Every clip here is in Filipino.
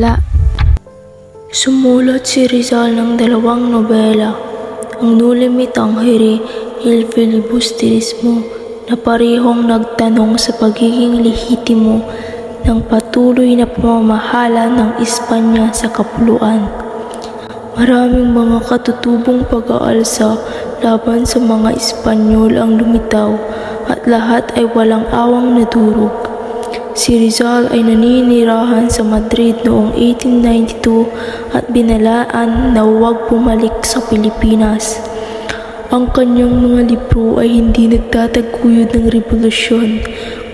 panunumala. Sumulat si Rizal ng 2 nobela, ang Noli Me Tangere, Il Filibusterismo, na parehong nagtanong sa pagiging lehitimo ng patuloy na pamamahala ng Espanya sa kapuluan. Maraming mga katutubong pag-aalsa laban sa mga Espanyol ang lumitaw at lahat ay walang awang nadurog. Si Rizal ay naninirahan sa Madrid noong 1892 at binalaan na huwag bumalik sa Pilipinas. Ang kanyang mga libro ay hindi nagtataguyod ng revolusyon,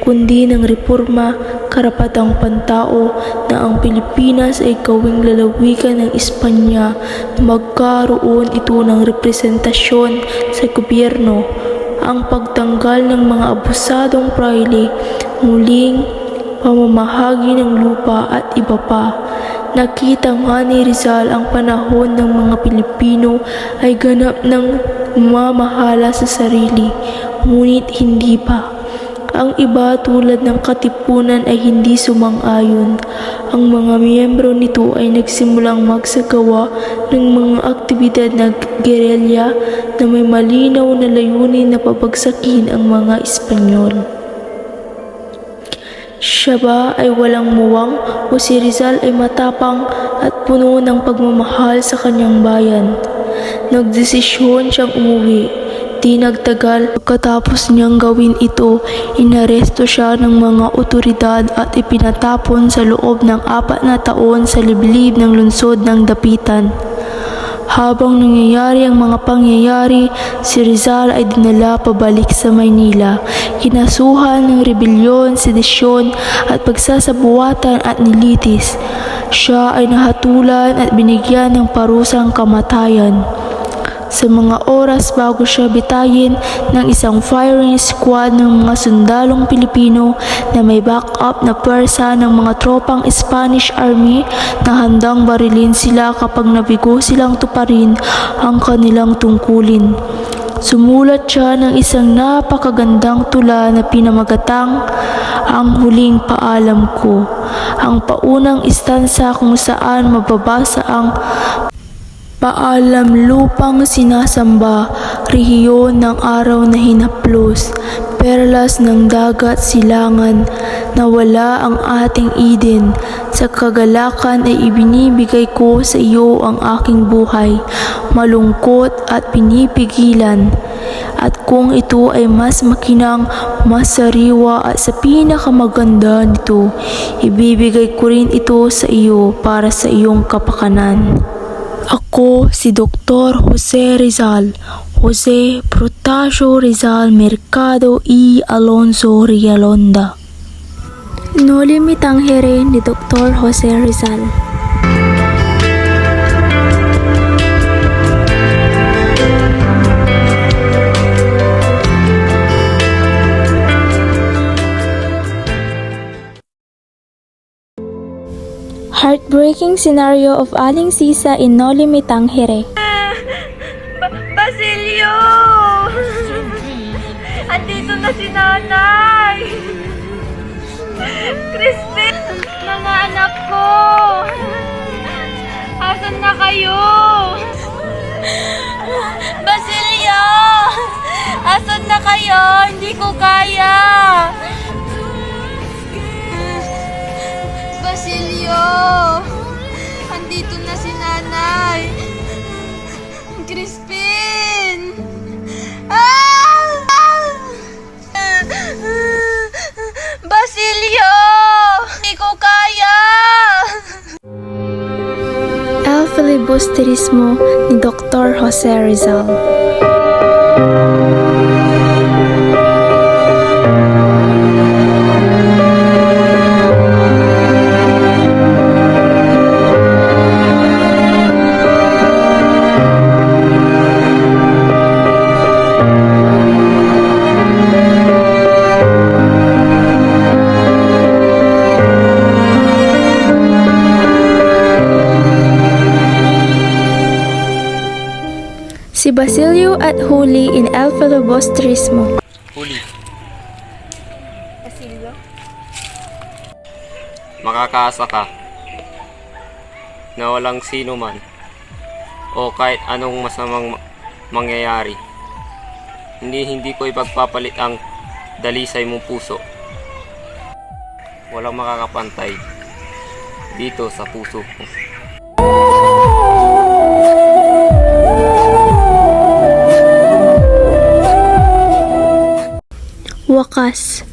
kundi ng reforma, karapatang pantao na ang Pilipinas ay gawing lalawigan ng Espanya na magkaroon ito ng representasyon sa gobyerno, ang pagtanggal ng mga abusadong praile, muling pamamahagi ng lupa at iba pa. Nakita nga ni Rizal ang panahon ng mga Pilipino ay ganap ng mamahala sa sarili, ngunit hindi pa. Ang iba tulad ng Katipunan ay hindi sumang-ayon. Ang mga miyembro nito ay nagsimulang magsagawa ng mga aktibidad na gerilya na may malinaw na layunin na pabagsakin ang mga Espanyol. Siya ba ay walang muwang o si Rizal ay matapang at puno ng pagmamahal sa kanyang bayan? Nagdesisyon siyang umuwi. Di nagtagal pagkatapos niyang gawin ito, inaresto siya ng mga otoridad at ipinatapon sa loob ng 4 na taon sa liblib ng lungsod ng Dapitan. Habang nangyayari ang mga pangyayari, si Rizal ay dinala pabalik sa Maynila. Kinasuhan ng rebelyon, sedisyon at pagsasabuatan at nilitis. Siya ay nahatulan at binigyan ng parusang kamatayan. Sa mga oras bago siya bitayin ng isang firing squad ng mga sundalong Pilipino na may backup na pwersa ng mga tropang Spanish Army na handang barilin sila kapag nabigo silang tuparin ang kanilang tungkulin. Sumulat siya ng isang napakagandang tula na pinamagatang Ang Huling Paalam Ko, ang paunang istansa kung saan mababasa ang paalam lupang sinasamba, rehiyon ng araw na hinaplos, perlas ng dagat silangan, nawala ang ating Eden. Sa kagalakan ay ibinibigay ko sa iyo ang aking buhay, malungkot at pinipigilan. At kung ito ay mas makinang, mas sariwa at sa pinakamaganda nito, ibibigay ko rin ito sa iyo para sa iyong kapakanan. Ako si Dr. Jose Rizal, Jose Protasio Rizal Mercado y Alonso Rialonda. Noli Me Tangere ni Dr. Jose Rizal. Heartbreaking scenario of Aling Sisa in Noli Me Tangere. Basilio! Andito na si nanay! Christine! Mga anak ko! Asan na kayo? Basilio! Asan na kayo? Hindi ko kaya! Basilio! Andito na si nanay! Crispin! Basilio! Hindi ko kaya! El Filibusterismo ni Dr. Jose Rizal. Si Basilio at Huli in El Filibusterismo. Huli. Basilio? Makakaasa ka. na walang sino man o kahit anong masamang mangyayari. Hindi ko ipagpapalit ang dalisay mong puso. Walang makakapantay dito sa puso ko. Wakas,